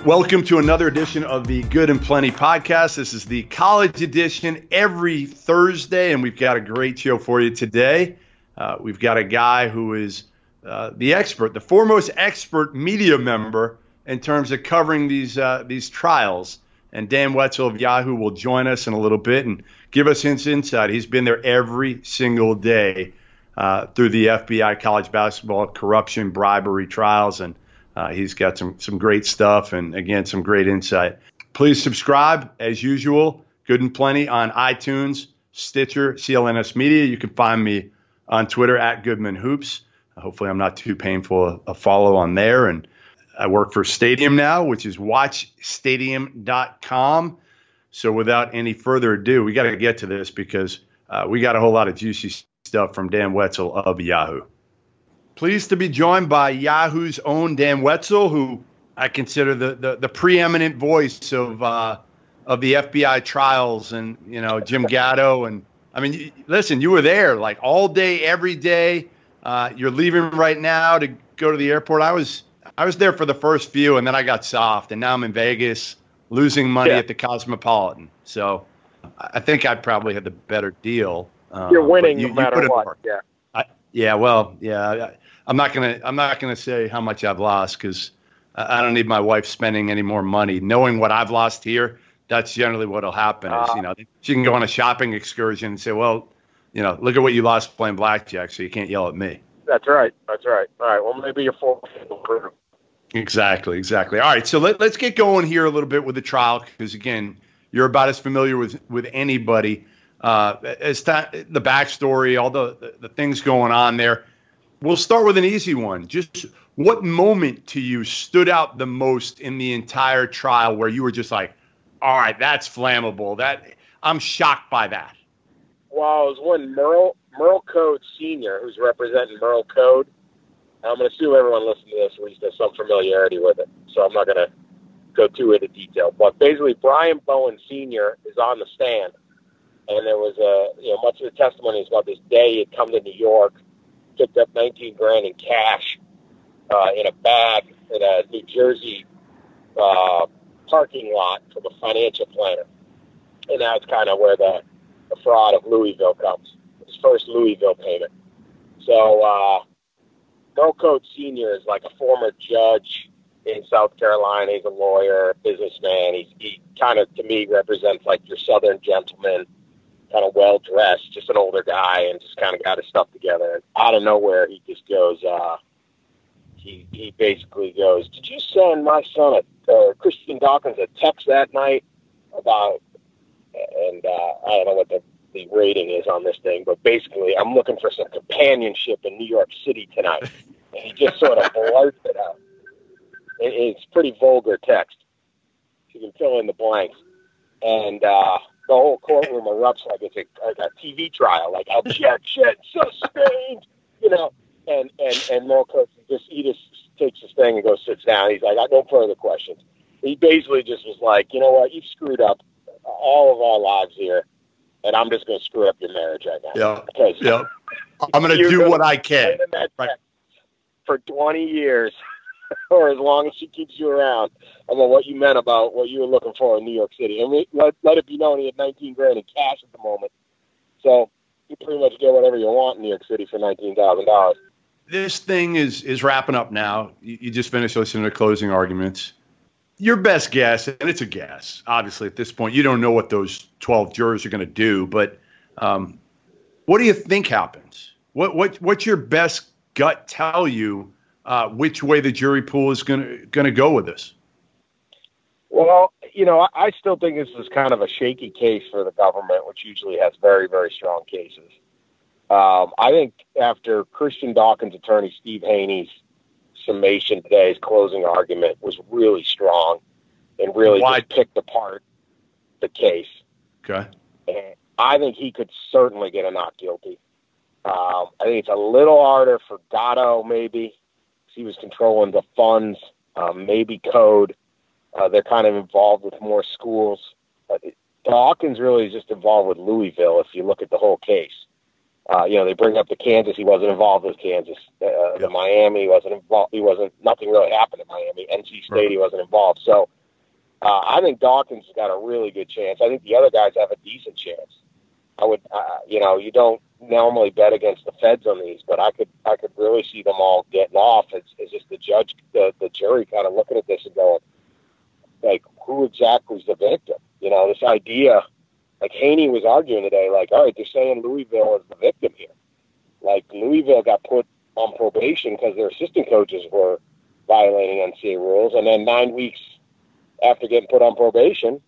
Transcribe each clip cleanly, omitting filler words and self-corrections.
Welcome to another edition of the Good and Plenty podcast. This is the college edition every Thursday, and we've got a great show for you today. We've got a guy who is the expert, the foremost expert media member in terms of covering these trials. And Dan Wetzel of Yahoo will join us in a little bit and give us his insight. He's been there every single day through the FBI college basketball corruption, bribery trials, and he's got some great stuff and, again, some great insight. Please subscribe, as usual, Good and Plenty on iTunes, Stitcher, CLNS Media. You can find me on Twitter at Goodman Hoops. Hopefully I'm not too painful a follow on there. And I work for Stadium now, which is watchstadium.com. So without any further ado, we got to get to this because we got a whole lot of juicy stuff from Dan Wetzel of Yahoo. Pleased to be joined by Yahoo's own Dan Wetzel, who I consider the preeminent voice of the FBI trials, and Jim Gatto. And I mean, listen, you were there like all day, every day. You're leaving right now to go to the airport. I was there for the first few, and then I got soft, and now I'm in Vegas losing money at the Cosmopolitan. So I think I probably had the better deal. You're winning no matter what. I'm not gonna say how much I've lost because I don't need my wife spending any more money. Knowing what I've lost here, that's generally what'll happen. She can go on a shopping excursion and say, "Well, look at what you lost playing blackjack, so you can't yell at me." That's right. All right. Well, maybe you're full. Exactly. All right, so let's get going here a little bit with the trial because, again, you're about as familiar with anybody as the backstory, all the things going on there. We'll start with an easy one. Just what moment to you stood out the most in the entire trial where you were just like, all right, that's flammable. I'm shocked by that. Well, it was when Merle Code Sr., who's representing Merle Code. I'm going to assume everyone listening to this at least has some familiarity with it, so I'm not going to go too into detail. But basically, Brian Bowen Sr. is on the stand, and there was much of the testimony is about this day he had come to New York, picked up $19,000 in cash in a bag in a New Jersey parking lot from a financial planner. And that's kind of where the fraud of Louisville comes, his first Louisville payment. So Merle Code Sr. is like a former judge in South Carolina. He's a lawyer, a businessman. He kind of, to me, represents like your Southern gentleman, kind of well-dressed, just an older guy, and just kind of got his stuff together. And out of nowhere, he just goes, he basically goes, "Did you send my son, Christian Dawkins, a text that night about," and I don't know what the rating is on this thing, but basically, "I'm looking for some companionship in New York City tonight." And he just sort of blurts it out. It's pretty vulgar text. You can fill in the blanks. And the whole courtroom erupts like it's a TV trial, like objection, sustained, and Merle Code just takes his thing and goes sits down. He's like, "I no further questions." He basically just was like, "You know what? You've screwed up all of our lives here, and I'm just going to screw up your marriage right now." Yeah. I'm going to do what I can. Right. For 20 years, or as long as she keeps you around, about what you meant about what you were looking for in New York City. And let it be known he had $19,000 in cash at the moment. So you pretty much get whatever you want in New York City for $19,000. This thing is wrapping up now. You just finished listening to closing arguments. Your best guess, and it's a guess, obviously at this point, you don't know what those 12 jurors are going to do, but what do you think happens? What's your best gut tell you which way the jury pool is going to go with this? Well, I still think this is kind of a shaky case for the government, which usually has very, very strong cases. I think after Christian Dawkins' attorney Steve Haney's summation today, his closing argument was really strong and really just picked apart the case. Okay. And I think he could certainly get a not guilty. I think it's a little harder for Gatto, maybe. He was controlling the funds, maybe Code. They're kind of involved with more schools. Dawkins really is just involved with Louisville if you look at the whole case. They bring up the Kansas. He wasn't involved with Kansas. The Miami, he wasn't involved. Nothing really happened in Miami. NC State, he wasn't involved. So I think Dawkins has got a really good chance. I think the other guys have a decent chance. I would, you don't normally bet against the Feds on these, but I could really see them all getting off. It's just the jury kind of looking at this and going, like, who exactly is the victim? This idea. Like Haney was arguing today, like, all right, they're saying Louisville is the victim here. Like Louisville got put on probation because their assistant coaches were violating NCAA rules, and then 9 weeks after getting put on probation,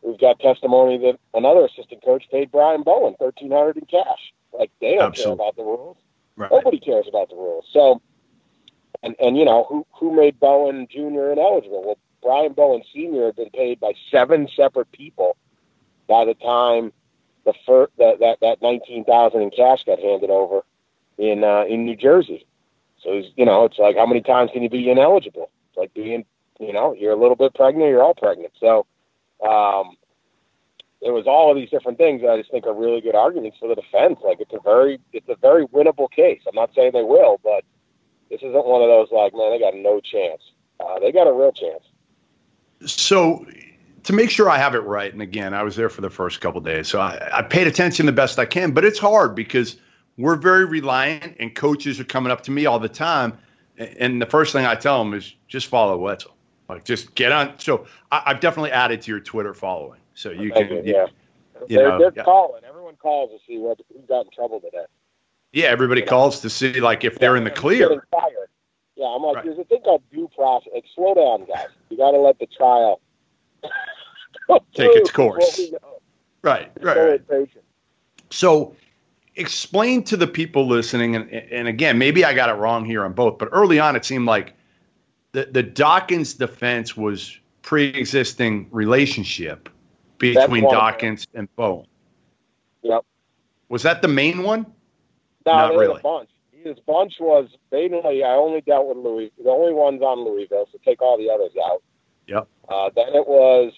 we've got testimony that another assistant coach paid Brian Bowen $1,300 in cash. Like they don't care about the rules. Right. Nobody cares about the rules. So, and who made Bowen Jr. ineligible? Well, Brian Bowen Sr. had been paid by 7 separate people by the time that $19,000 in cash got handed over in New Jersey. So it's like, how many times can you be ineligible? It's like being, you're a little bit pregnant, you're all pregnant. So there was all of these different things that I just think are really good arguments for the defense. Like it's a very winnable case. I'm not saying they will, but this isn't one of those like, man, they got no chance. They got a real chance. So to make sure I have it right, and again, I was there for the first couple of days, so I paid attention the best I can, but it's hard because we're very reliant, and coaches are coming up to me all the time, and the first thing I tell them is just follow Wetzel. Like, just get on. So I've definitely added to your Twitter following, so you can. They're calling. Everyone calls to see who got in trouble today. Yeah, everybody calls to see like if they're in the clear. Yeah, I'm like, there's a thing called due process. Like, slow down, guys. You got to let the trial take its course. Right. So explain to the people listening, and again, maybe I got it wrong here on both, but early on it seemed like the Dawkins defense was pre-existing relationship between Dawkins and Bowen. Yep. Was that the main one? No, not really. A bunch. His bunch was mainly, I only dealt with Louisville. The only ones on Louisville, so take all the others out. Yep. Then it was,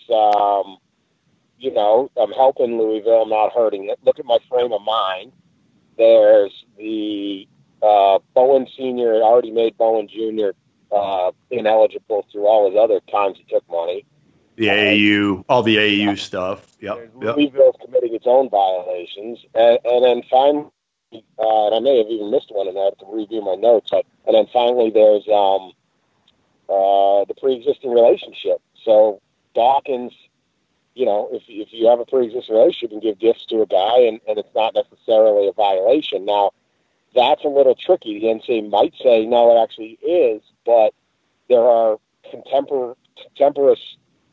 I'm helping Louisville, not hurting it. Look at my frame of mind. There's the Bowen Sr. already made Bowen Jr. Ineligible through all his other times he took money. The AAU, all the AAU stuff. Yep. Louisville's committing its own violations. And then finally, and I may have even missed one in there to review my notes. And then finally, there's the pre-existing relationship. So Dawkins, if you have a pre-existing relationship and give gifts to a guy, and it's not necessarily a violation. Now, that's a little tricky. The NCAA might say no, it actually is, but there are contemporaneous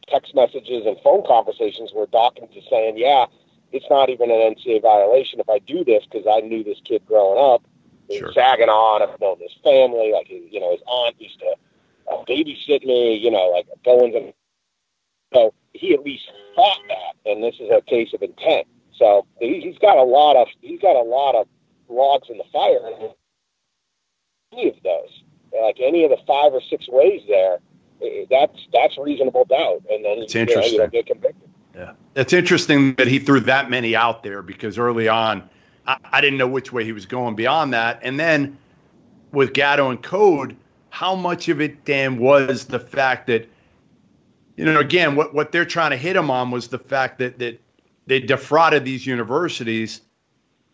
text messages and phone conversations where Dawkins is saying, yeah, it's not even an NCAA violation if I do this because I knew this kid growing up in Saginaw. I've known his family. Like, his aunt used to babysit me, like Bowen's. So he at least thought that, and this is a case of intent. So he's got a lot of logs in the fire. And any of those, like any of the 5 or 6 ways there, that's reasonable doubt. And then it's interesting. You don't get convicted. Yeah, it's interesting that he threw that many out there because early on, I didn't know which way he was going beyond that. And then with Gatto and Code, how much of it, Dan, was the fact that, again, what they're trying to hit him on was the fact that they defrauded these universities.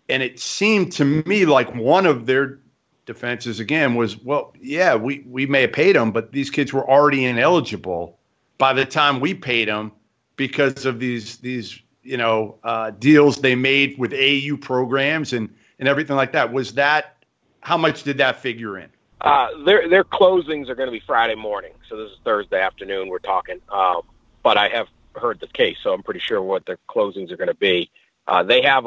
And it seemed to me like one of their defenses, again, was, well, yeah, we may have paid them, but these kids were already ineligible by the time we paid them because of these deals they made with AAU programs and everything like that. Was that, how much did that figure in? Their closings are going to be Friday morning. So this is Thursday afternoon we're talking. But I have heard the case, so I'm pretty sure what their closings are going to be. They have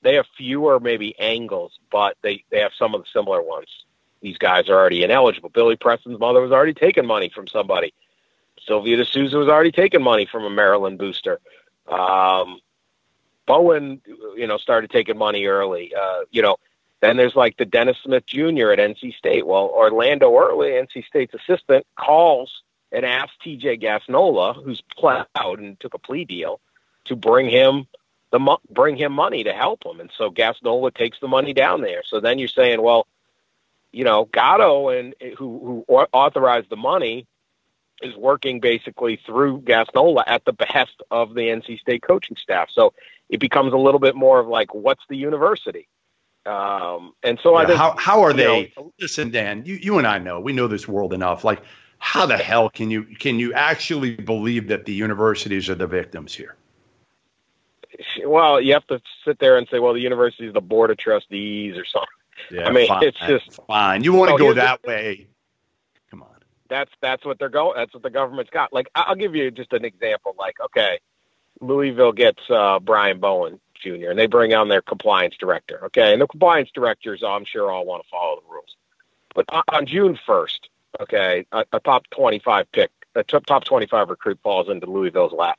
they have fewer maybe angles, but they have some of the similar ones. These guys are already ineligible. Billy Preston's mother was already taking money from somebody. Sylvia D'Souza was already taking money from a Maryland booster. Bowen, started taking money early. Then there's like the Dennis Smith Jr. at NC State. Well, Orlando Early, NC State's assistant, calls and asks TJ Gasnola, who's pled out and took a plea deal, to bring him bring him money to help him. And so Gasnola takes the money down there. So then you're saying, well, Gatto and who authorized the money is working basically through Gasnola at the behest of the NC State coaching staff. So it becomes a little bit more of like, what's the university? And so I think, how are they? Listen, Dan, you and I know, we know this world enough. Like, how the hell can you actually believe that the universities are the victims here? Well, you have to sit there and say, well, the university is the board of trustees or something. Yeah, I mean, it's just fine. You want to go that way? Come on. That's what they're going. That's what the government's got. Like, I'll give you just an example. Like, okay, Louisville gets Brian Bowen Jr. and they bring on their compliance director. Okay, and the compliance directors, I'm sure, all want to follow the rules. But on June 1st, okay, a top 25 pick, a top 25 recruit falls into Louisville's lap.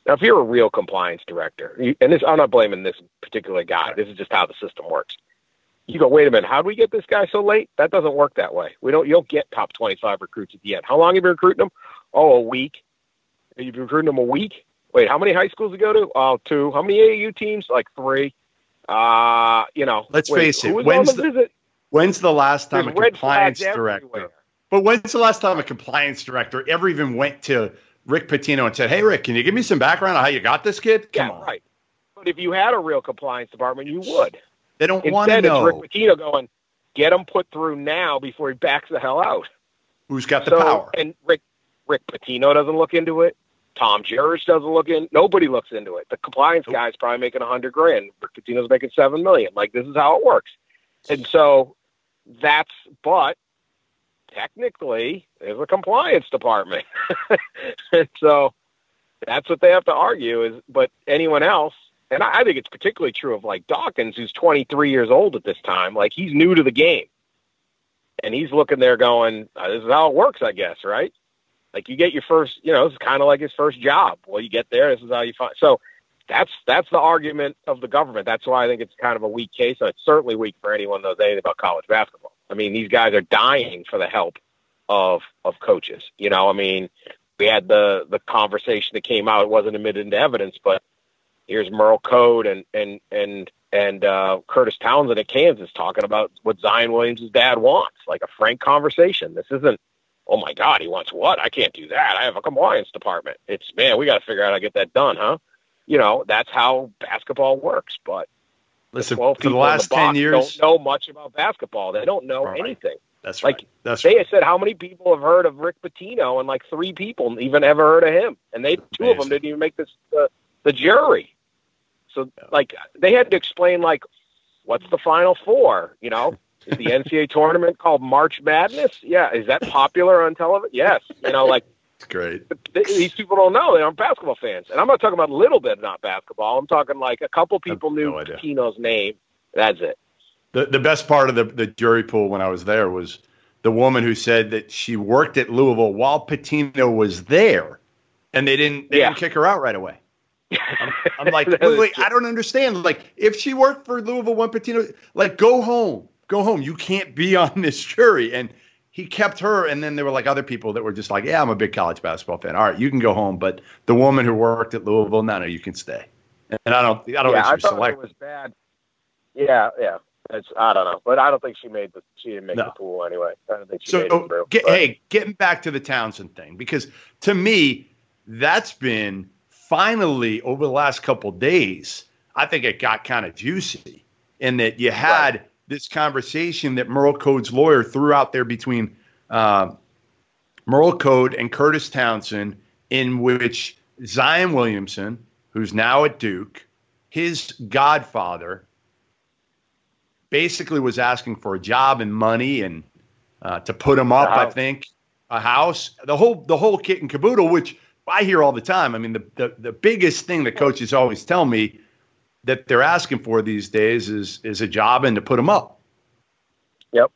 Now, if you're a real compliance director, and this, I'm not blaming this particular guy. This is just how the system works. You go, wait a minute, how do we get this guy so late? That doesn't work that way. You'll get top 25 recruits at the end. How long have you been recruiting them? Oh, a week. You've been recruiting them a week? Wait, how many high schools you go to? Oh, 2. How many AAU teams? Like 3. Let's face it. When's the last time a compliance director? But when's the last time a compliance director ever even went to Rick Pitino and said, hey, Rick, can you give me some background on how you got this kid? Come on. Right. But if you had a real compliance department, you would. They don't want to know. Instead, it's Rick Pitino going, get him put through now before he backs the hell out. Who's got the power? And Rick Pitino doesn't look into it. Tom Jurish doesn't look in. Nobody looks into it. The compliance guy's probably making $100,000. Rick Pitino's making $7 million. Like, this is how it works. And so but technically, there's a compliance department. And so that's what they have to argue but anyone else, and I think it's particularly true of like Dawkins, who's 23 years old at this time. Like, he's new to the game. And he's looking there going, this is how it works, I guess, right? Like, you get your first, it's kind of like his first job. Well, you get there, this is how you find. So that's the argument of the government. That's why I think it's kind of a weak case. And it's certainly weak for anyone who knows anything about college basketball. I mean, these guys are dying for the help of coaches. I mean, we had the conversation that came out. It wasn't admitted into evidence, but here's Merle Code and Kurtis Townsend at Kansas talking about what Zion Williams' dad wants, like a frank conversation. This isn't, oh my God, he wants what? I can't do that. I have a compliance department. It's, man, we got to figure out how to get that done, huh? That's how basketball works. But listen, for the last 10 years, don't know much about basketball. They don't know anything. That's right. Like, that's they right. said how many people have heard of Rick Pitino, and like 3 people even ever heard of him, and two of them didn't even make the jury. So like they had to explain like, what's the Final Four? Is the NCAA tournament called March Madness? Yeah, is that popular on television? Yes. Like it's great. These people don't know. They aren't basketball fans, and I'm not talking about a little bit not basketball. I'm talking like a couple people knew Pitino's name. That's it. The best part of the jury pool when I was there was the woman who said that she worked at Louisville while Pitino was there, and they didn't kick her out right away. I'm like, wait, I don't understand. Like, if she worked for Louisville when Pitino, like, go home. You can't be on this jury. And he kept her, and then there were like other people that were just like, yeah, I'm a big college basketball fan. All right, you can go home, but the woman who worked at Louisville, no, you can stay. And I don't think she was selected. It was bad. Yeah. I don't know, but I don't think she didn't make the pool anyway. I don't think she made it through. Getting back to the Townsend thing, because to me, that's been finally over the last couple of days, I think it got kind of juicy in that you had this conversation that Merle Code's lawyer threw out there between Merle Code and Kurtis Townsend, in which Zion Williamson, who's now at Duke, his godfather, basically was asking for a job and money and to put him up, I think, a house, the whole kit and caboodle, which I hear all the time. I mean, the biggest thing that coaches always tell me that they're asking for these days is a job and to put them up. Yep.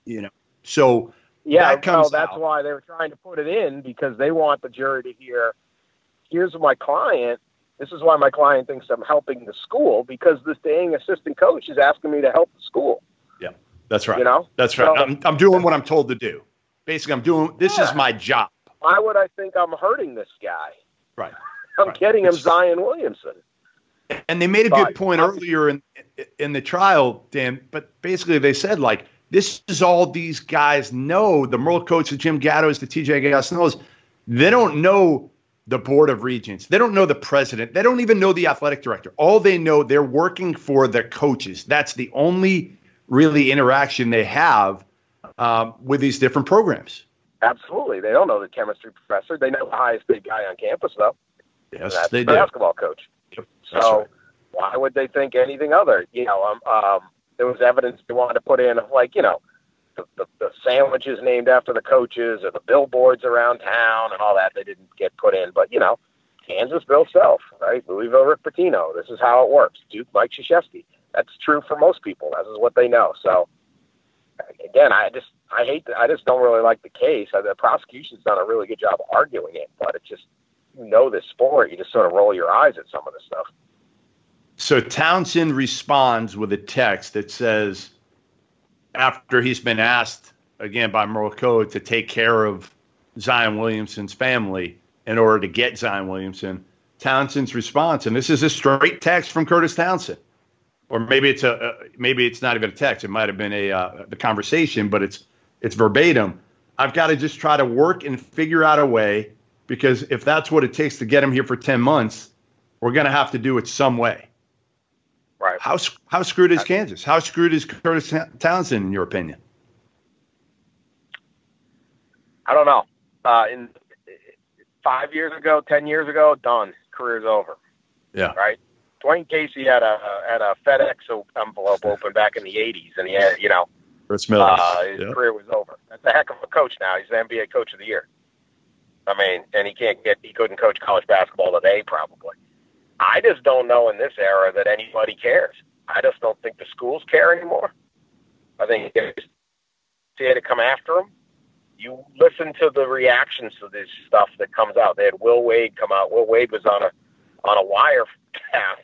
So that comes that's out. Why they were trying to put it in, because they want the jury to hear, here's my client. This is why my client thinks I'm helping the school, because this dang assistant coach is asking me to help the school. Yeah, that's right. That's right. So, I'm doing what I'm told to do. Basically, this is my job. Why would I think I'm hurting this guy? Right. I'm getting him Zion Williamson. And they made a good point earlier in the trial, Dan, but basically they said, like, this is all these guys know, the Merle coach, the Jim Gattos, the TJ Gassnells. They don't know the Board of Regents. They don't know the president. They don't even know the athletic director. All they know, they're working for the coaches. That's the only really interaction they have with these different programs. Absolutely. They don't know the chemistry professor. They know the highest paid guy on campus, though. Yes, that's they the do. Basketball coach. Yep, so right. Why would they think anything other? There was evidence they wanted to put in of, like, the sandwiches named after the coaches or the billboards around town and all that. They didn't get put in. But, Kansas, Bill Self, right? Louisville, Rick Pitino. This is how it works. Duke, Mike Krzyzewski. That's true for most people. This is what they know. So, again, I just don't really like the case. The prosecution's done a really good job arguing it, but it's just, this sport, you just sort of roll your eyes at some of this stuff. So Townsend responds with a text that says, after he's been asked, again, by Merle Code to take care of Zion Williamson's family in order to get Zion Williamson, Townsend's response, and this is a straight text from Kurtis Townsend, or maybe it's not even a text. It might have been the conversation, but it's verbatim. I've got to just try to work and figure out a way, because if that's what it takes to get him here for 10 months, we're going to have to do it some way. Right. How screwed is Kansas? How screwed is Kurtis Townsend, in your opinion? I don't know. In 5 years ago, 10 years ago, done. Career's over. Yeah. Right. Dwayne Casey had a FedEx envelope open back in the '80s, and he had, Chris Miller. His career was over. That's a heck of a coach now. He's the NBA Coach of the Year. I mean, and he couldn't coach college basketball today, probably. I just don't know in this era that anybody cares. I just don't think the schools care anymore. I think if they had to come after him, you listen to the reactions to this stuff that comes out. They had Will Wade come out. Will Wade was on a wire path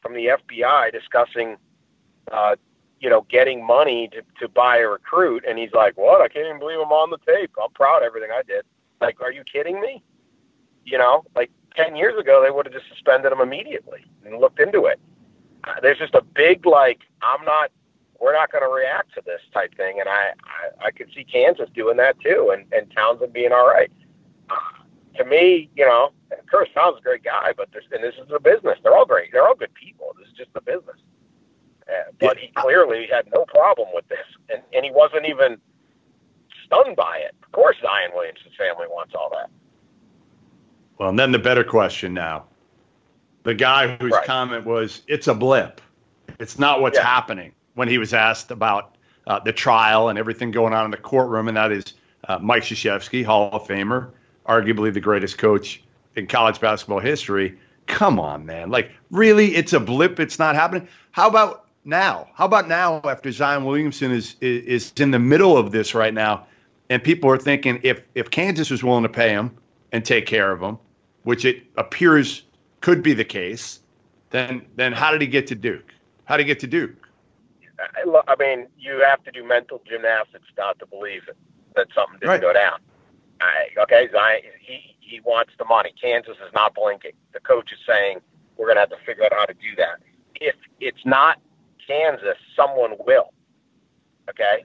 from the FBI discussing, getting money to buy a recruit. And he's like, what? I can't even believe I'm on the tape. I'm proud of everything I did. Like, are you kidding me? 10 years ago, they would have just suspended him immediately and looked into it. There's just a big, we're not going to react to this type thing. And I could see Kansas doing that too. And Townsend being all right. To me, Kurtis Townsend's a great guy, but this is a business. They're all great. They're all good people. This is just a business. But he clearly had no problem with this. And he wasn't even stunned by it. Of course, Zion Williamson's family wants all that. Well, and then the better question now. The guy whose comment was, it's a blip. It's not what's happening, when he was asked about the trial and everything going on in the courtroom, and that is Mike Krzyzewski, Hall of Famer, arguably the greatest coach in college basketball history. Come on, man. Like, really, it's a blip? It's not happening? How about now? How about now, after Zion Williamson is in the middle of this right now, and people are thinking, if Kansas was willing to pay him and take care of him, which it appears could be the case, then how did he get to Duke? How did he get to Duke? I mean, you have to do mental gymnastics not to believe it, that something didn't go down. Zion, he wants the money. Kansas is not blinking. The coach is saying, we're going to have to figure out how to do that. If it's not Kansas, someone will. Okay?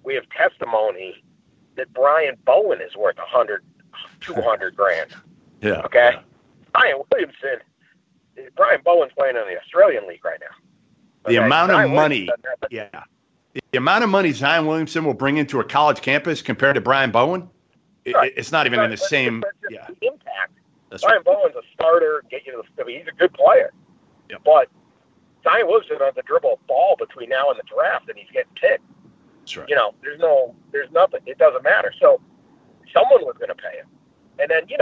We have testimony that Brian Bowen is worth $200,000. Yeah. Okay? Yeah. Zion Williamson, Brian Bowen's playing in the Australian League right now. The amount of money, the amount of money Zion Williamson will bring into a college campus compared to Brian Bowen, it's not even in the same. The impact. That's Brian Bowen's a starter. He's a good player. Yep. But Zion Williamson has to dribble a ball between now and the draft, and he's getting picked. That's right. There's nothing. It doesn't matter. So someone was going to pay him, and then you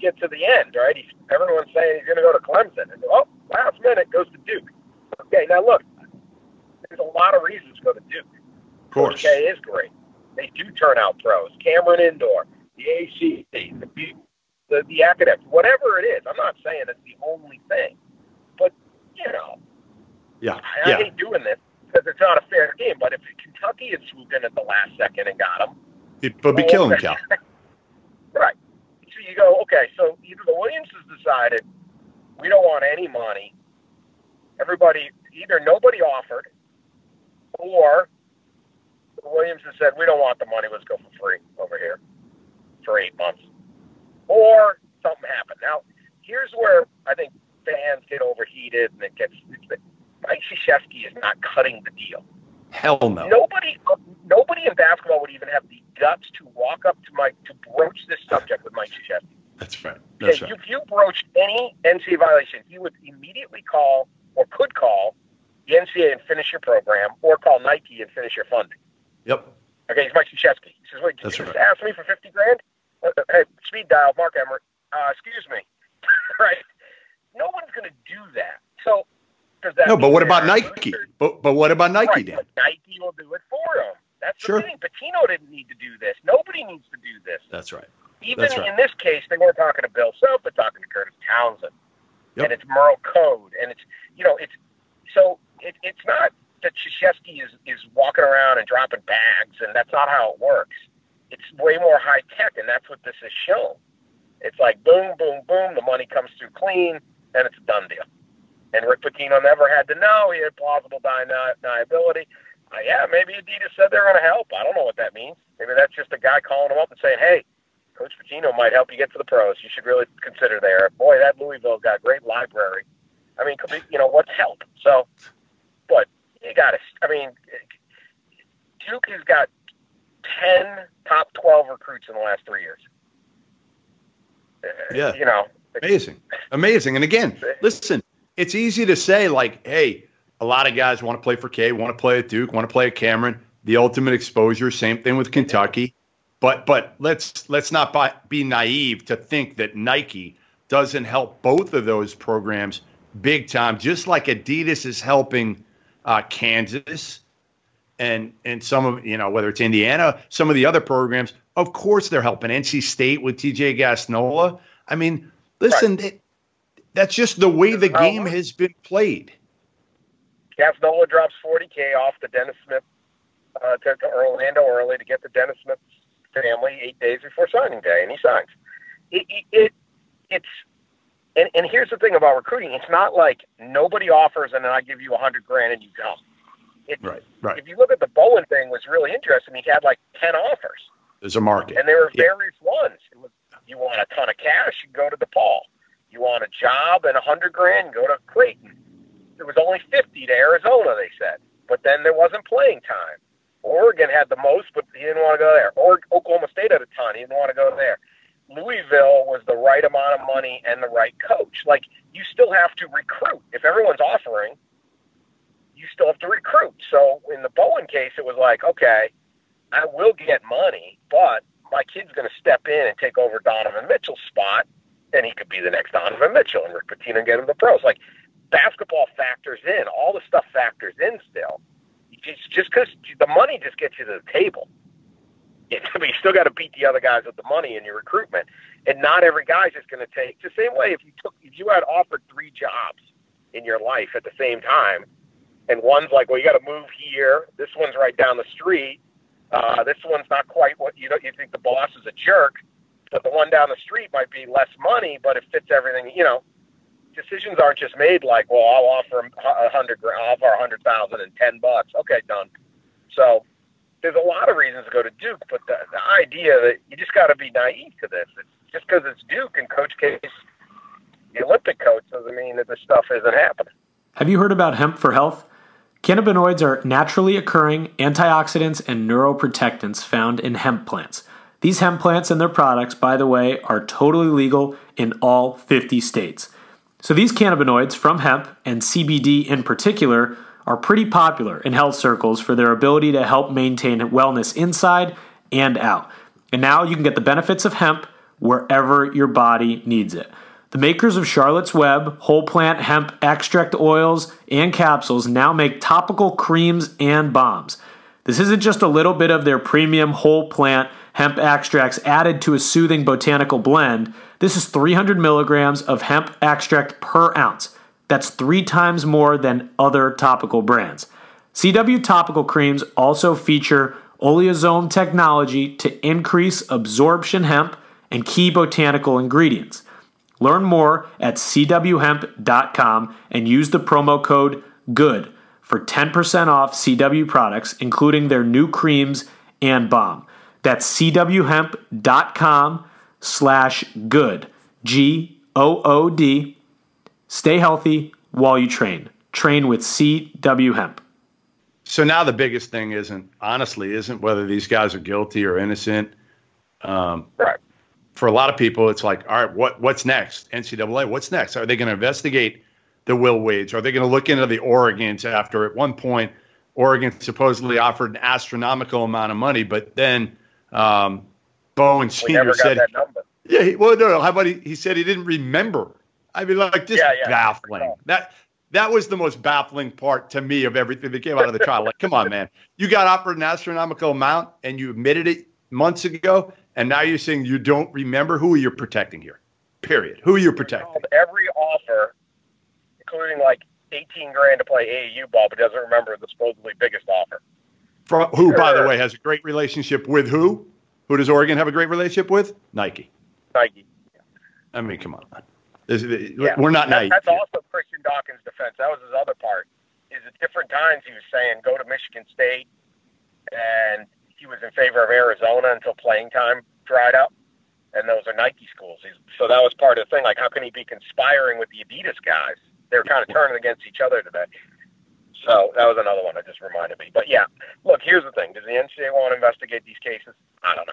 get to the end, right? Everyone's saying he's going to go to Clemson, and last minute goes to Duke. Okay, now look, there's a lot of reasons to go to Duke. Of course. Okay, is great. They do turn out pros. Cameron Indoor, the ACC, the academics, whatever it is. I'm not saying it's the only thing, but I hate doing this because it's not a fair game. But if Kentucky had swooped in at the last second and got him, it would be killing Cal. Right. So you go, okay. So either the Williamsons decided we don't want any money. Everybody, either nobody offered, or Williamson said, we don't want the money, let's go for free over here for 8 months. Or something happened. Now, here's where I think fans get overheated, and Mike Krzyzewski is not cutting the deal. Hell no. Nobody in basketball would even have the guts to walk up to broach this subject with Mike Krzyzewski. That's right. If you broached any NCAA violation, he would immediately call or could call the NCAA and finish your program, or call Nike and finish your funding. Yep. Okay, he's Mike Krzyzewski. He says, wait, did you just ask me for $50,000? Hey, speed dial, Mark Emmert. Excuse me. Right? No one's going to do that. So, does that but what about Nike? But what about Nike, Dan? But Nike will do it for him. That's the thing. Pitino didn't need to do this. Nobody needs to do this. That's right. Even in this case, they weren't talking to Bill Self, they're talking to Kurtis Townsend. Yep. And it's Merle Code. And it's not that Krzyzewski is walking around and dropping bags, and that's not how it works. It's way more high tech, and that's what this has shown. It's like boom, boom, boom, the money comes through clean, and it's a done deal. And Rick Pitino never had to know. He had plausible deniability. Yeah, maybe Adidas said they're going to help. I don't know what that means. Maybe that's just a guy calling him up and saying, hey, Coach Pitino might help you get to the pros. You should really consider there. Boy, that Louisville's got a great library. I mean, what's help? So, but you got to, Duke has got 10 top 12 recruits in the last 3 years. Yeah. Amazing. And again, listen, it's easy to say, like, hey, a lot of guys want to play for K, want to play at Duke, want to play at Cameron, the ultimate exposure, same thing with Kentucky. But let's not be naive to think that Nike doesn't help both of those programs big time, just like Adidas is helping Kansas and some of, whether it's Indiana, some of the other programs. Of course they're helping. NC State with TJ Gasnola. I mean, listen, that's just the way the game has been played. Gasnola drops $40K off to Dennis Smith to Orlando early to get the Dennis Smith family 8 days before signing day, and he signs. And here's the thing about recruiting: it's not like nobody offers and then I give you $100,000 and you come. Right. If you look at the Bowen thing, was really interesting. He had like 10 offers. There's a market, and there were various ones. It was, you want a ton of cash, you go to DePaul. You want a job and $100,000, go to Creighton. There was only 50 to Arizona, they said, but then there wasn't playing time. Oregon had the most, but he didn't want to go there. Or Oklahoma State had a ton. He didn't want to go there. Louisville was the right amount of money and the right coach. Like, you still have to recruit. If everyone's offering, you still have to recruit. So in the Bowen case, it was like, okay, I will get money, but my kid's going to step in and take over Donovan Mitchell's spot, and he could be the next Donovan Mitchell and Rick Pitino and get him the pros. Like, basketball factors in. All the stuff factors in still. Just because the money just gets you to the table. You still got to beat the other guys with the money in your recruitment, and not every guy's just going to take. It's the same way if you had offered 3 jobs in your life at the same time, and one's like, well, you got to move here. This one's right down the street. This one's not quite what you think the boss is a jerk, but the one down the street might be less money, but it fits everything. Decisions aren't just made like, well, I'll offer him $100,000 and $10. Okay, done. So there's a lot of reasons to go to Duke, but the idea that you just got to be naive to this. It's just because it's Duke and Coach K's the Olympic coach doesn't mean that this stuff isn't happening. Have you heard about hemp for health? Cannabinoids are naturally occurring antioxidants and neuroprotectants found in hemp plants. These hemp plants and their products, by the way, are totally legal in all 50 states. So these cannabinoids from hemp, and CBD in particular, are pretty popular in health circles for their ability to help maintain wellness inside and out. And now you can get the benefits of hemp wherever your body needs it. The makers of Charlotte's Web, whole plant hemp extract oils and capsules now make topical creams and balms. This isn't just a little bit of their premium whole plant hemp extracts added to a soothing botanical blend. This is 300 milligrams of hemp extract per ounce. That's 3 times more than other topical brands. CW topical creams also feature oleosome technology to increase absorption hemp and key botanical ingredients. Learn more at cwhemp.com and use the promo code GOOD for 10% off CW products, including their new creams and balm. That's cwhemp.com/good, GOOD. Stay healthy while you train. Train with CW Hemp. So now the biggest thing isn't whether these guys are guilty or innocent. Right. For a lot of people, it's like, all right, what's next? NCAA, what's next? Are they going to investigate the Will Wades? Are they going to look into the Oregons after at one point Oregon supposedly offered an astronomical amount of money, but then Bowen Sr. said, that number. Yeah, no. How about he said he didn't remember? I mean, like, just baffling. That was the most baffling part to me of everything that came out of the trial. Like, come on, man. You got offered an astronomical amount and you admitted it months ago, and now you're saying you don't remember. Who are you protecting here? Period. Who are you protecting? Every offer, including like $18,000 to play AAU ball, but doesn't remember the supposedly biggest offer. From who, by the way, has a great relationship with who? Who does Oregon have a great relationship with? Nike. I mean, come on. We're not naive. That's also Christian Dawkins' defense. That was his other part. Is at different times he was saying go to Michigan State, and he was in favor of Arizona until playing time dried up, and those are Nike schools. So that was part of the thing. Like, how can he be conspiring with the Adidas guys? They're kind of turning against each other today. So that was another one that just reminded me. But, yeah, look, here's the thing. Does the NCAA want to investigate these cases? I don't know.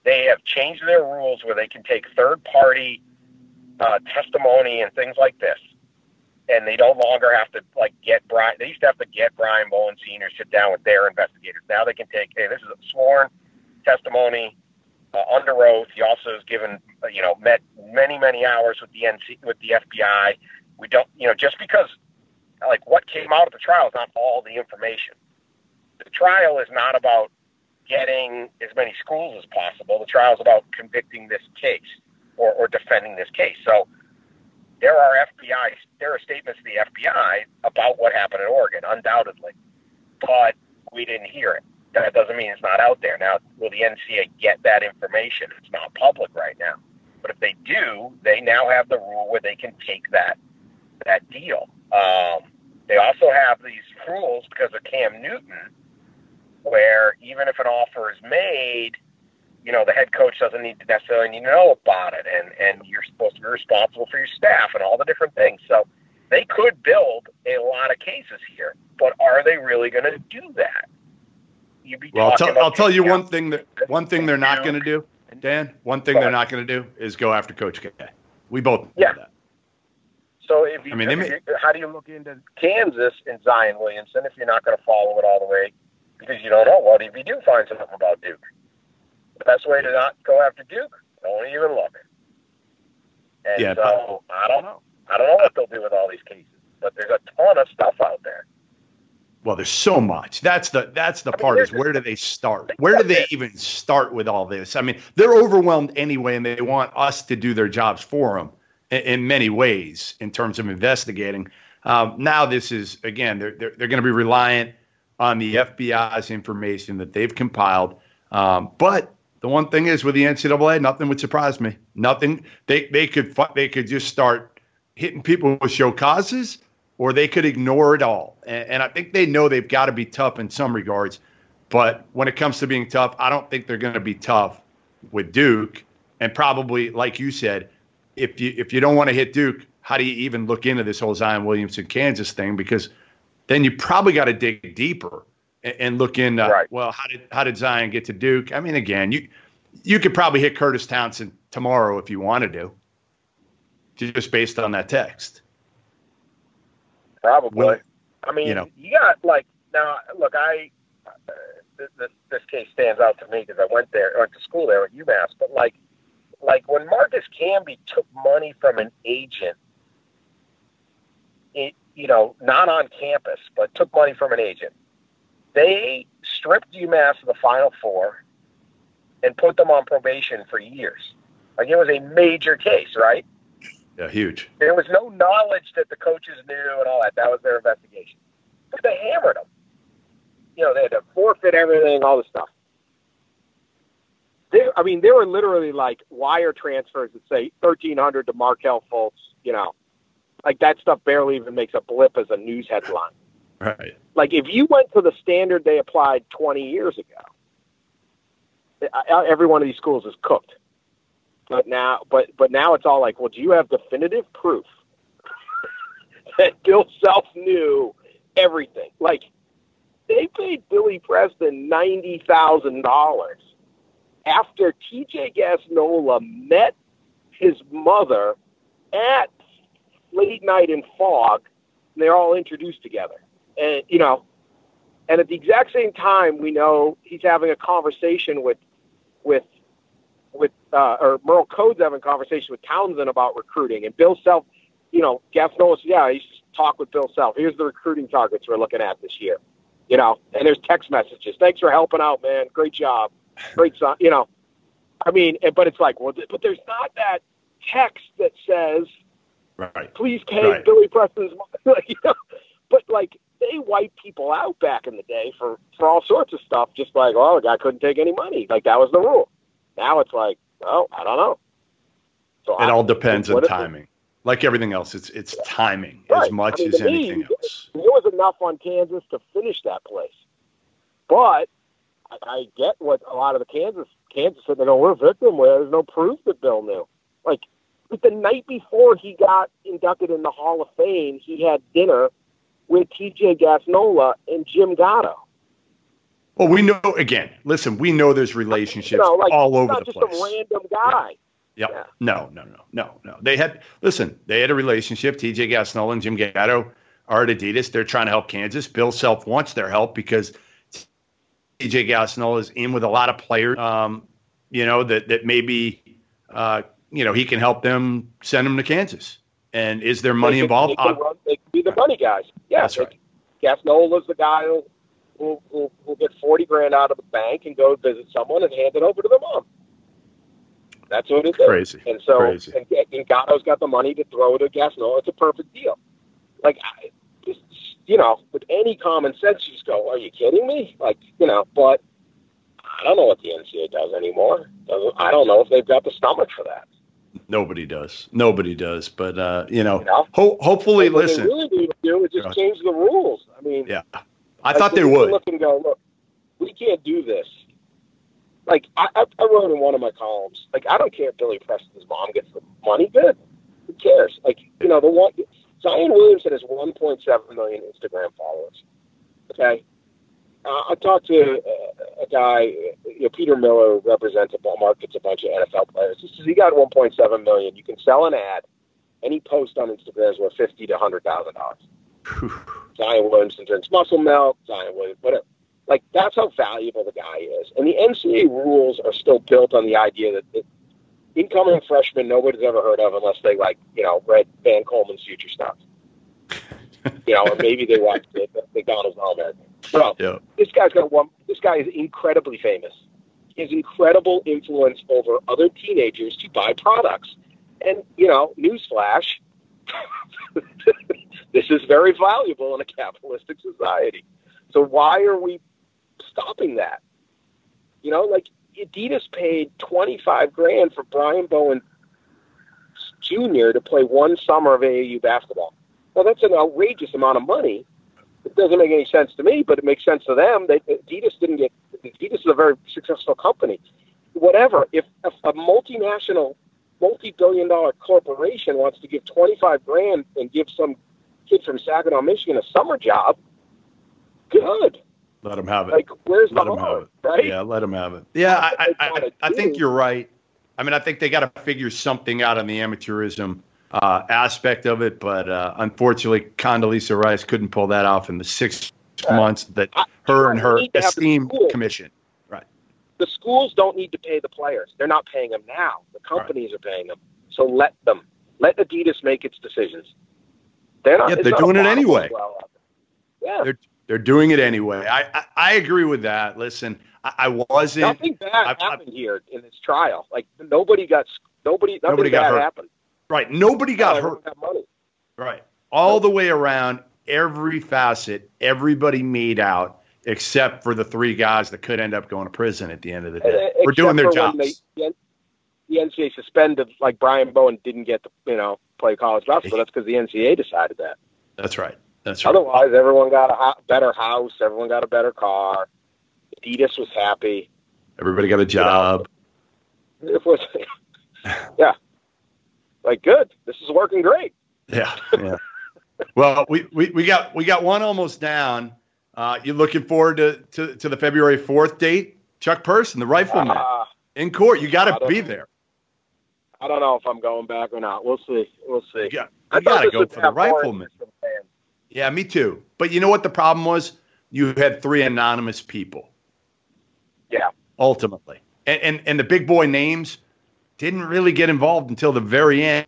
They have changed their rules where they can take third-party testimony and things like this, and they no longer have to, like, get Brian. They used to have to get Brian Bowen Sr. sit down with their investigators. Now they can take, hey, this is a sworn testimony under oath. He also has given, met many hours with the FBI. We don't, just because, like, what came out of the trial is not all the information. The trial is not about getting as many schools as possible. The trial is about convicting this case or defending this case. So there are statements to the FBI about what happened in Oregon, undoubtedly, but we didn't hear it. That doesn't mean it's not out there. Now, will the NCAA get that information? It's not public right now. But if they do, they now have the rule where they can take that deal. They also have these rules because of Cam Newton, where even if an offer is made, the head coach doesn't necessarily need to know about it, and you're supposed to be responsible for your staff and all the different things. So they could build a lot of cases here, but are they really going to do that? I'll tell you one thing they're not going to do, Dan. One thing they're not going to do is go after Coach K. We both know that. So how do you look into Kansas and Zion Williamson if you're not going to follow it all the way because you don't know what if you do find something about Duke? The best way to not go after Duke, don't even look. And I don't know. I don't know what they'll do with all these cases, but there's a ton of stuff out there. Well, there's so much. That's the part is where do they start? Where do they even start with all this? I mean, they're overwhelmed anyway, and they want us to do their jobs for them in many ways in terms of investigating. Now this is, again, they're going to be reliant on the FBI's information that they've compiled. But the one thing is with the NCAA, nothing would surprise me. Nothing. They could just start hitting people with show causes, or they could ignore it all. And I think they know they've got to be tough in some regards. But when it comes to being tough, I don't think they're going to be tough with Duke. And probably, like you said, if you don't want to hit Duke, how do you even look into this whole Zion Williamson Kansas thing? Because then you probably got to dig deeper and look in. Well, how did Zion get to Duke? I mean, again, you could probably hit Kurtis Townsend tomorrow if you wanted to, just based on that text. Probably. Well, I mean, you got now. Look, this case stands out to me because I went to school there at UMass. But like when Marcus Camby took money from an agent, not on campus, but took money from an agent, they stripped UMass of the Final Four and put them on probation for years. Like, it was a major case, right? Yeah, huge. There was no knowledge that the coaches knew and all that. That was their investigation. But they hammered them. They had to forfeit everything, all this stuff. There were literally like wire transfers that say 1,300 to Markelle Fultz. Like that stuff barely even makes a blip as a news headline. Right. Like if you went to the standard they applied 20 years ago, every one of these schools is cooked. But now it's all like, well, do you have definitive proof that Bill Self knew everything? Like they paid Billy Preston $90,000 after TJ Gassnola met his mother at late night in Fog. And they're all introduced together. And, and at the exact same time, we know he's having a conversation or Merle Code's having a conversation with Townsend about recruiting. And Bill Self, Gassnola says, yeah, I used to talk with Bill Self. Here's the recruiting targets we're looking at this year. And there's text messages. Thanks for helping out, man. Great job. Great son. But it's like, well, but there's not that text that says, right, please pay Billy Preston's money. But like they wiped people out back in the day for all sorts of stuff. Just like, well, the guy couldn't take any money. Like that was the rule. Now it's like, oh, I don't know. So it all depends on timing. Like everything else, it's timing as much as anything else. There was enough on Kansas to finish that place. But I get what a lot of the Kansas said. They go, we're a victim. There's no proof that Bill knew. Like the night before he got inducted in the Hall of Fame, he had dinner with TJ Gassnola and Jim Gatto. Well, we know, again, listen, we know there's relationships all over the place. Not just a random guy. Yep. Yeah. No. They had a relationship. TJ Gassnola and Jim Gatto are at Adidas. They're trying to help Kansas. Bill Self wants their help because TJ Gassnola is in with a lot of players, that maybe, he can help them send them to Kansas. And is there money involved? They can be the money guys. Yeah, that's right. Gassnola's the guy who'll get $40,000 out of the bank and go visit someone and hand it over to the mom. That's what it is. Crazy. And so, and Gatto's got the money to throw to Gassnola. It's a perfect deal. Like, with any common sense, you just go, are you kidding me? Like, but I don't know what the NCAA does anymore. I don't know if they've got the stomach for that. Nobody does. But, hopefully, what listen. What they really need to do is just change the rules. I mean, yeah, I thought they would. Look and go, look, we can't do this. Like, I wrote in one of my columns, like, I don't care if Billy Preston's mom gets the money. Good. Who cares? Like, Zion Williamson has 1.7 million Instagram followers. Okay? I talked to a guy, Peter Miller, markets a bunch of NFL players. He says he got 1.7 million. You can sell an ad. Any post on Instagram is worth $50,000 to $100,000. Zion Williamson drinks muscle milk. Zion Williamson, whatever. Like, that's how valuable the guy is. And the NCAA rules are still built on the idea that incoming freshmen nobody's ever heard of unless they, read Van Coleman's future stuff. Or maybe they watched the McDonald's Almanac. Bro, yeah. This guy is incredibly famous. He has incredible influence over other teenagers to buy products. And, newsflash, this is very valuable in a capitalistic society. So why are we stopping that? Adidas paid $25,000 for Brian Bowen Jr. to play one summer of AAU basketball. Well, that's an outrageous amount of money. It doesn't make any sense to me, but it makes sense to them. Adidas is a very successful company. Whatever. If a multinational, multi-billion-dollar corporation wants to give $25,000 and give some kid from Saginaw, Michigan, a summer job, good. Let them have it. Like, where's the harm, right? Yeah, let them have it. Yeah, I think you're right. I mean, I think they got to figure something out on the amateurism aspect of it, but unfortunately, Condoleezza Rice couldn't pull that off in the 6 months that her esteemed commission. Right. The schools don't need to pay the players. They're not paying them now. The companies are paying them. So let them. Let Adidas make its decisions. They're doing it anyway. Yeah. They're doing it anyway. I agree with that. Listen, I wasn't. Nothing bad happened here in this trial. Like nobody got hurt. Happened. Right. Nobody got hurt. Got money. Right. All the way around, every facet, everybody made out except for the 3 guys that could end up going to prison at the end of the day. We're doing their jobs. The NCAA suspended, like Brian Bowen didn't get to, play college basketball. That's because the NCAA decided that. That's right. That's right. Otherwise, everyone got a better house. Everyone got a better car. Adidas was happy. Everybody got a job. It was, yeah. Like, good. This is working great. Yeah. Well, we got one almost down. You looking forward to the February 4th date? Chuck Person, the rifleman, in court. You got to be there. I don't know if I'm going back or not. We'll see. You got to go for the rifleman. Yeah, me too. But you know what the problem was? You had 3 anonymous people. Yeah. Ultimately. And the big boy names didn't really get involved until the very end,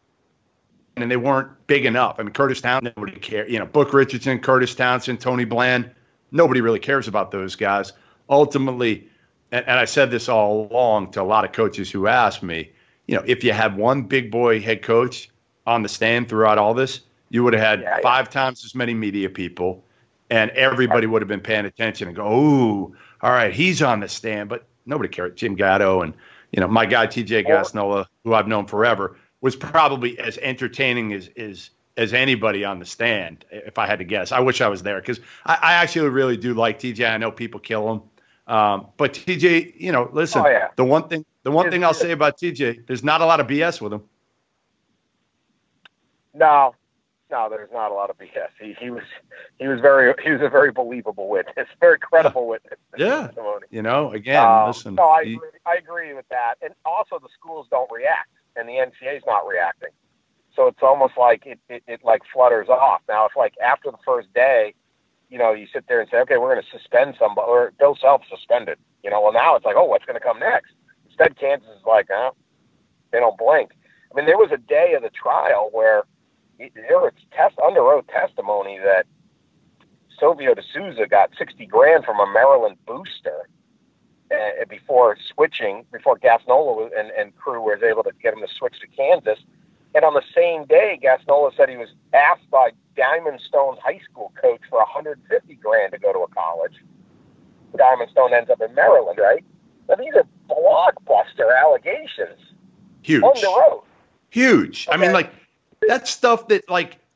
and they weren't big enough. I mean, Kurtis Townsend, nobody cared. Book Richardson, Kurtis Townsend, Tony Bland, nobody really cares about those guys. Ultimately, and I said this all along to a lot of coaches who asked me, if you had one big boy head coach on the stand throughout all this, you would have had 5 times as many media people, and everybody would have been paying attention and go, "Ooh, all right, he's on the stand." But nobody cared. Jim Gatto and my guy TJ Gasnola, who I've known forever, was probably as entertaining as anybody on the stand, if I had to guess. I wish I was there because I actually really do like TJ. I know people kill him, but TJ, listen. The one thing I'll say about TJ, there's not a lot of BS with him. No, there's not a lot of BS. He was a very believable witness, very credible witness. Yeah. Listen. No, I agree with that. And also the schools don't react, and the NCAA's not reacting. So it's almost like it like flutters off. Now, if like after the first day, you sit there and say, okay, we're going to suspend somebody, or Bill Self suspended. Well, now it's like, oh, what's going to come next? Instead, Kansas is like, they don't blink. I mean, there was a day of the trial where there was under oath testimony that Silvio D'Souza got $60,000 from a Maryland booster before Gasnola and crew was able to get him to switch to Kansas. And on the same day, Gasnola said he was asked by Diamond Stone's high school coach for $150,000 to go to a college. Diamond Stone ends up in Maryland, right? Now, these are blockbuster allegations. Huge. Under oath. Huge. Okay. I mean, that's stuff that,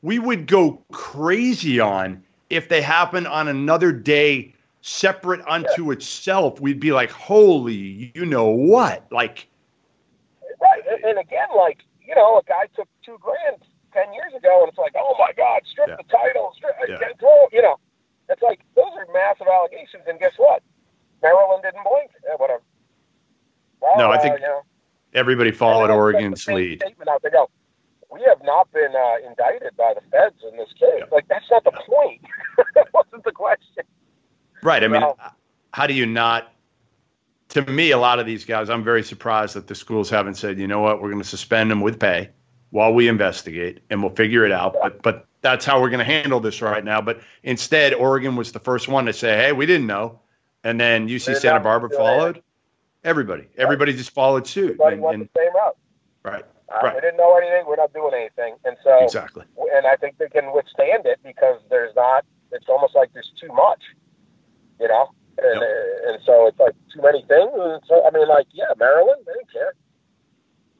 we would go crazy on if they happened on another day separate unto itself. We'd be like, holy, what? Right. And again, a guy took $2,000 10 years ago, and it's like, oh my God, strip the title, it's like, those are massive allegations, and guess what? Maryland didn't blink. Whatever. Well, no, I think everybody followed Oregon's lead. Statement out. They go, we have not been indicted by the feds in this case. Yeah. That's not the point. That wasn't the question. Right. I mean, how do you not? To me, a lot of these guys, I'm very surprised that the schools haven't said, you know what, we're going to suspend them with pay while we investigate, and we'll figure it out. But that's how we're going to handle this right now. But instead, Oregon was the first one to say, hey, we didn't know. And then UC Santa Barbara followed. Everybody just followed suit. Everybody went the same route. Right. We didn't know anything. We're not doing anything. And so, exactly. And I think they can withstand it because it's almost like there's too much, And so it's like too many things. And so, Maryland, they didn't care.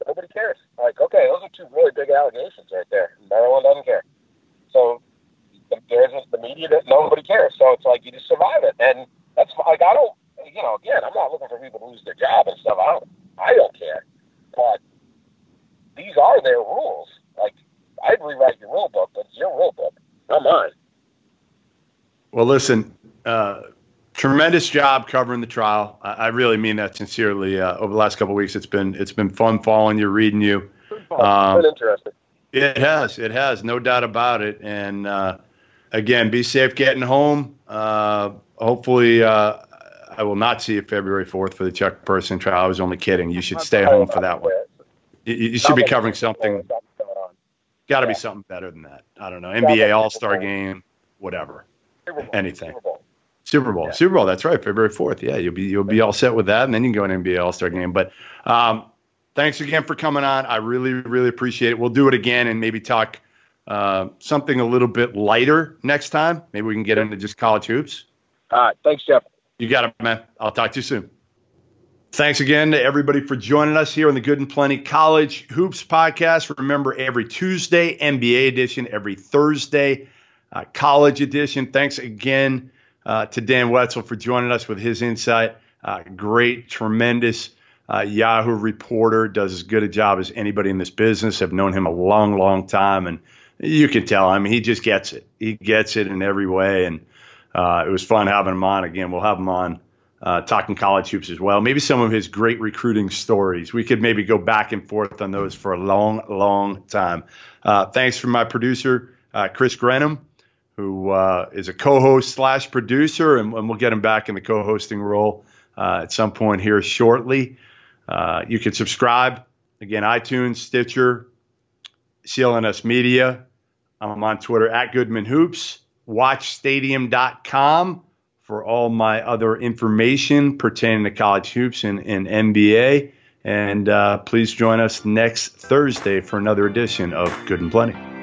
Nobody cares. Okay, those are 2 really big allegations right there. Maryland doesn't care. So there's the media that nobody cares. So it's like you just survive it. And that's I don't, again, I'm not looking for people to lose their job and stuff. I don't care. But these are their rules. I'd rewrite your rule book, but it's your rule book, not mine. Well, listen, tremendous job covering the trial. I really mean that sincerely. Over the last couple of weeks, it's been fun following you, reading you. It's been interesting. It has, no doubt about it. And again, be safe getting home. Hopefully, I will not see you February 4th for the Chuck Person trial. I was only kidding. You should stay home for that one. You should be covering something. Got to be something better than that. I don't know. NBA All-Star game, whatever. Anything. Super Bowl. That's right. February 4th. Yeah, you'll be all set with that, and then you can go an NBA All-Star game. But thanks again for coming on. I really, really appreciate it. We'll do it again and maybe talk something a little bit lighter next time. Maybe we can get into just college hoops. All right. Thanks, Jeff. You got it, man. I'll talk to you soon. Thanks again to everybody for joining us here on the Good and Plenty College Hoops podcast. Remember, every Tuesday, NBA edition, every Thursday, college edition. Thanks again to Dan Wetzel for joining us with his insight. Great, tremendous Yahoo reporter, does as good a job as anybody in this business. I've known him a long, long time, and you can tell. I mean, he just gets it. He gets it in every way, and it was fun having him on. Again, we'll have him on talking college hoops as well. Maybe some of his great recruiting stories. We could maybe go back and forth on those for a long, long time. Thanks for my producer, Chris Grenham, who is a co-host / producer, and we'll get him back in the co-hosting role at some point here shortly. You can subscribe, again, iTunes, Stitcher, CLNS Media. I'm on Twitter at Goodman Hoops. WatchStadium.com for all my other information pertaining to college hoops and NBA. And please join us next Thursday for another edition of Good and Plenty.